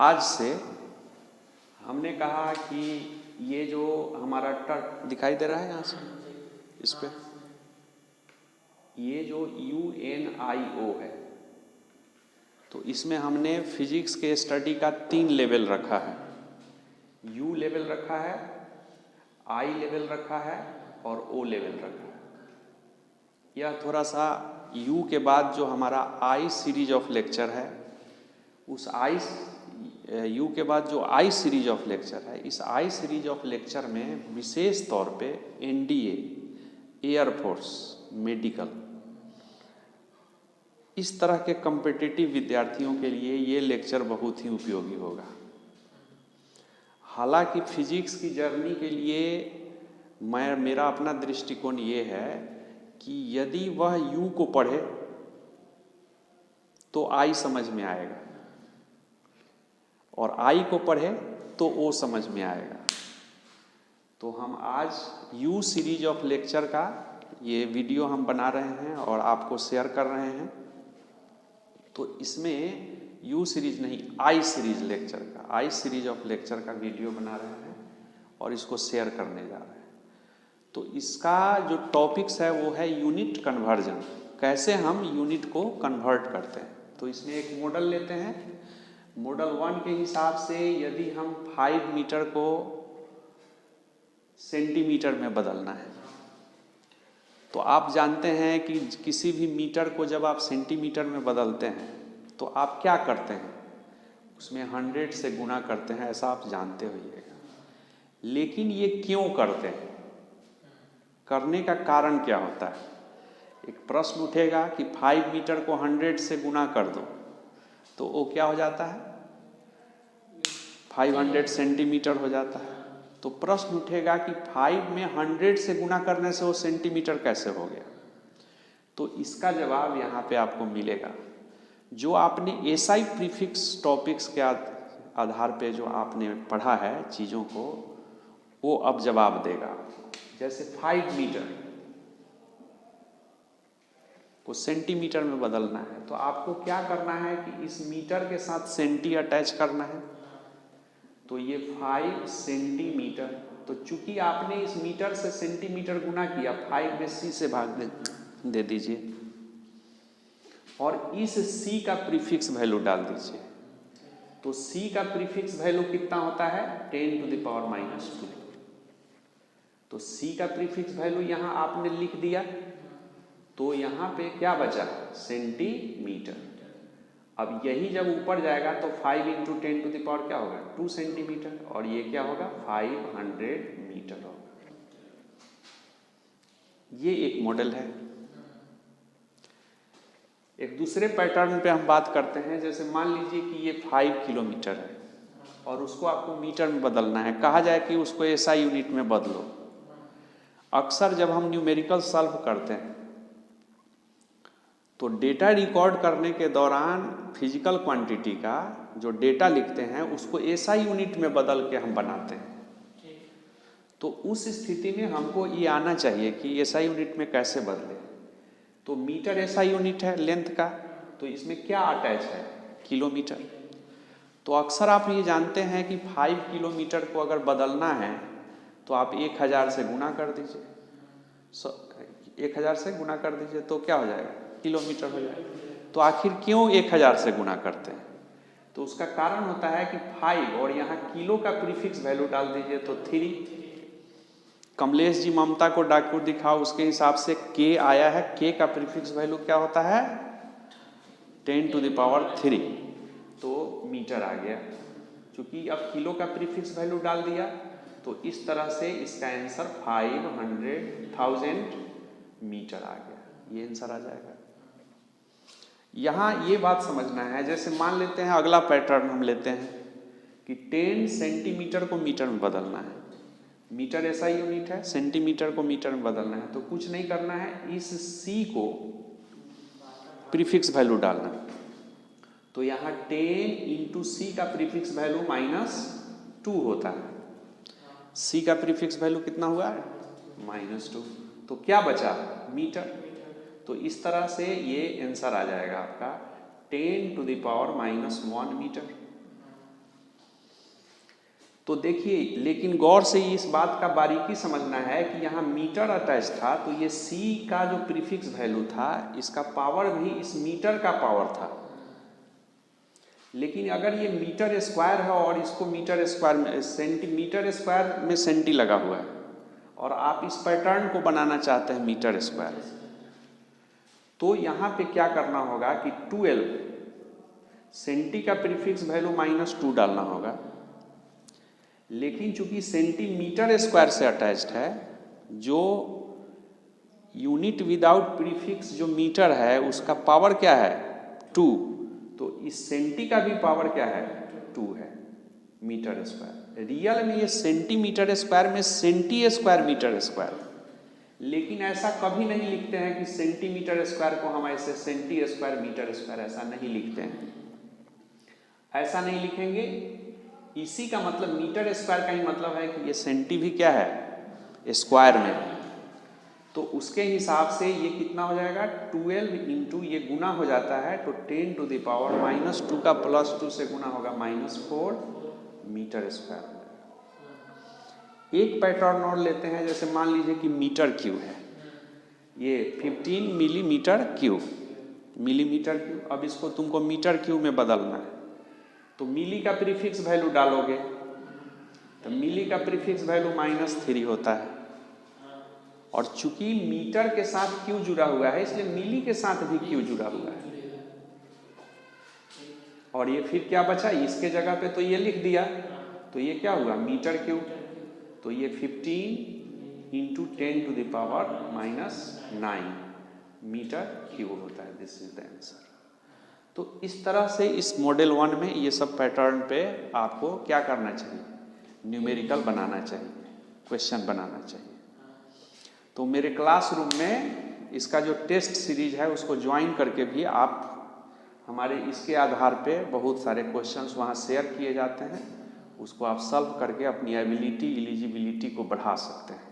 आज से हमने कहा कि ये जो हमारा टर्ट दिखाई दे रहा है यहाँ से, इस पे ये जो UNIO है, तो इसमें हमने फिजिक्स के स्टडी का 3 लेवल रखा है। U लेवल रखा है, I लेवल रखा है और O लेवल रखा है। यह थोड़ा सा U के बाद जो हमारा I सीरीज ऑफ लेक्चर है, उस U के बाद जो I सीरीज ऑफ लेक्चर है, इस I सीरीज ऑफ लेक्चर में विशेष तौर पे NDA, एयरफोर्स, मेडिकल, इस तरह के कॉम्पिटिटिव विद्यार्थियों के लिए ये लेक्चर बहुत ही उपयोगी होगा। हालांकि फिजिक्स की जर्नी के लिए मेरा अपना दृष्टिकोण ये है कि यदि वह U को पढ़े तो I समझ में आएगा और I को पढ़े तो O समझ में आएगा। तो हम आज U सीरीज ऑफ लेक्चर का ये वीडियो हम बना रहे हैं और आपको शेयर कर रहे हैं। तो इसमें U सीरीज नहीं, I सीरीज लेक्चर का, I सीरीज ऑफ लेक्चर का वीडियो बना रहे हैं और इसको शेयर करने जा रहे हैं। तो इसका जो टॉपिक्स है वो है यूनिट कन्वर्जन, कैसे हम यूनिट को कन्वर्ट करते हैं। तो इसमें एक मॉडल लेते हैं। मॉडल 1 के हिसाब से यदि हम 5 मीटर को सेंटीमीटर में बदलना है, तो आप जानते हैं कि किसी भी मीटर को जब आप सेंटीमीटर में बदलते हैं तो आप क्या करते हैं, उसमें 100 से गुना करते हैं, ऐसा आप जानते होइएगा। लेकिन ये क्यों करते हैं, करने का कारण क्या होता है? एक प्रश्न उठेगा कि 5 मीटर को 100 से गुना कर दो तो वो क्या हो जाता है, 500 सेंटीमीटर हो जाता है। तो प्रश्न उठेगा कि 5 में 100 से गुना करने से वो सेंटीमीटर कैसे हो गया? तो इसका जवाब यहाँ पे आपको मिलेगा। जो आपने SI प्रीफिक्स टॉपिक्स के आधार पे जो आपने पढ़ा है चीज़ों को, वो अब जवाब देगा। जैसे 5 मीटर को सेंटीमीटर में बदलना है तो आपको क्या करना है कि इस मीटर के साथ सेंटी अटैच करना है। तो ये 5 सेंटीमीटर, तो चूंकि आपने इस मीटर से सेंटीमीटर गुना किया, 5 में C से भाग दे दीजिए और इस C का प्रीफिक्स वैल्यू डाल दीजिए। तो C का प्रीफिक्स वैल्यू कितना होता है, 10⁻⁻²। तो C का प्रीफिक्स वैल्यू यहाँ आपने लिख दिया, तो यहाँ पे क्या बचा, सेंटीमीटर। अब यही जब ऊपर जाएगा तो 5 × 10⁻, क्या होगा, 2 सेंटीमीटर, और ये क्या होगा, 500 मीटर होगा। ये एक मॉडल है। एक दूसरे पैटर्न पे हम बात करते हैं। जैसे मान लीजिए कि ये 5 किलोमीटर है और उसको आपको मीटर में बदलना है। कहा जाए कि उसको SI यूनिट में बदलो। अक्सर जब हम न्यूमेरिकल सॉल्व करते हैं तो डेटा रिकॉर्ड करने के दौरान फिजिकल क्वांटिटी का जो डेटा लिखते हैं उसको SI यूनिट में बदल के हम बनाते हैं। तो उस स्थिति में हमको ये आना चाहिए कि SI यूनिट में कैसे बदले। तो मीटर SI यूनिट है लेंथ का, तो इसमें क्या अटैच है, किलोमीटर। तो अक्सर आप ये जानते हैं कि 5 किलोमीटर को अगर बदलना है तो आप 1000 से गुना कर दीजिए, 1000 से गुना कर दीजिए तो क्या हो जाएगा, किलोमीटर हो जाएगा। तो आखिर क्यों 1000 से गुना करते हैं? तो उसका कारण होता है कि 5 और यहाँ किलो का प्रीफिक्स वैल्यू डाल दीजिए तो 3। कमलेश जी ममता को डाकू दिखाओ, उसके हिसाब से K आया है। K का प्रीफिक्स वैल्यू क्या होता है, 10⁻3। तो मीटर आ गया। चूंकि अब किलो का प्रीफिक्स वैल्यू डाल दिया तो इस तरह से इसका आंसर 500,000 मीटर आ गया। ये आंसर आ जाएगा। यहाँ ये बात समझना है। जैसे मान लेते हैं, अगला पैटर्न हम लेते हैं कि 10 सेंटीमीटर को मीटर में बदलना है। मीटर SI यूनिट है, सेंटीमीटर को मीटर में बदलना है। तो कुछ नहीं करना है, इस C को प्रीफिक्स वैल्यू डालना है। तो यहाँ 10 × C का प्रीफिक्स वैल्यू -2 होता है। C का प्रीफिक्स वैल्यू कितना हुआ है, -2। तो क्या बचा, मीटर। तो इस तरह से ये आंसर आ जाएगा आपका 10⁻⁻1 मीटर। तो देखिए, लेकिन गौर से इस बात का बारीकी समझना है कि यहाँ मीटर अटैच था, तो ये C का जो प्रीफिक्स वैल्यू था, इसका पावर भी इस मीटर का पावर था। लेकिन अगर ये मीटर स्क्वायर है और इसको मीटर स्क्वायर में सेंटीमीटर स्क्वायर में सेंटी लगा हुआ है, और आप इस पैटर्न को बनाना चाहते हैं मीटर स्क्वायर, तो यहाँ पे क्या करना होगा कि 12 सेंटी का प्रीफिक्स वैल्यू -2 डालना होगा। लेकिन चूंकि सेंटीमीटर स्क्वायर से अटैच्ड है, जो यूनिट विदाउट प्रीफिक्स जो मीटर है उसका पावर क्या है 2, तो इस सेंटी का भी पावर क्या है 2 है मीटर स्क्वायर। रियल में ये सेंटीमीटर स्क्वायर में सेंटी स्क्वायर मीटर स्क्वायर, लेकिन ऐसा कभी नहीं लिखते हैं कि सेंटीमीटर स्क्वायर को हम ऐसे सेंटी स्क्वायर मीटर स्क्वायर ऐसा नहीं लिखते हैं, ऐसा नहीं लिखेंगे। इसी का मतलब मीटर स्क्वायर का ही मतलब है कि ये सेंटी भी क्या है स्क्वायर में, तो उसके हिसाब से ये कितना हो जाएगा 12 इंटू ये गुना हो जाता है, तो 10 टू द पावर -2 का +2 से गुना होगा -4 मीटर स्क्वायर। एक पैटर्न और लेते हैं, जैसे मान लीजिए कि मीटर क्यूब है, ये 15 मिलीमीटर क्यूब, मिलीमीटर क्यूब। अब इसको तुमको मीटर क्यूब में बदलना है, तो मिली का प्रीफिक्स वैल्यू डालोगे, तो मिली का प्रीफिक्स वैल्यू -3 होता है, और चूंकि मीटर के साथ क्यू जुड़ा हुआ है इसलिए मिली के साथ भी क्यू जुड़ा हुआ है। और ये फिर क्या बचा, इसके जगह पे तो ये लिख दिया, तो ये क्या हुआ मीटर क्यूब, तो ये 15 into 10 to the power -9 metre cube होता है। This is the answer. तो इस तरह से इस मॉडल 1 में ये सब पैटर्न पे आपको क्या करना चाहिए, न्यूमेरिकल बनाना चाहिए, क्वेश्चन बनाना चाहिए। तो मेरे क्लासरूम में इसका जो टेस्ट सीरीज है उसको ज्वाइन करके भी आप हमारे इसके आधार पे बहुत सारे क्वेश्चंस वहाँ शेयर किए जाते हैं, उसको आप सॉल्व करके अपनी एबिलिटी एलिजिबिलिटी को बढ़ा सकते हैं।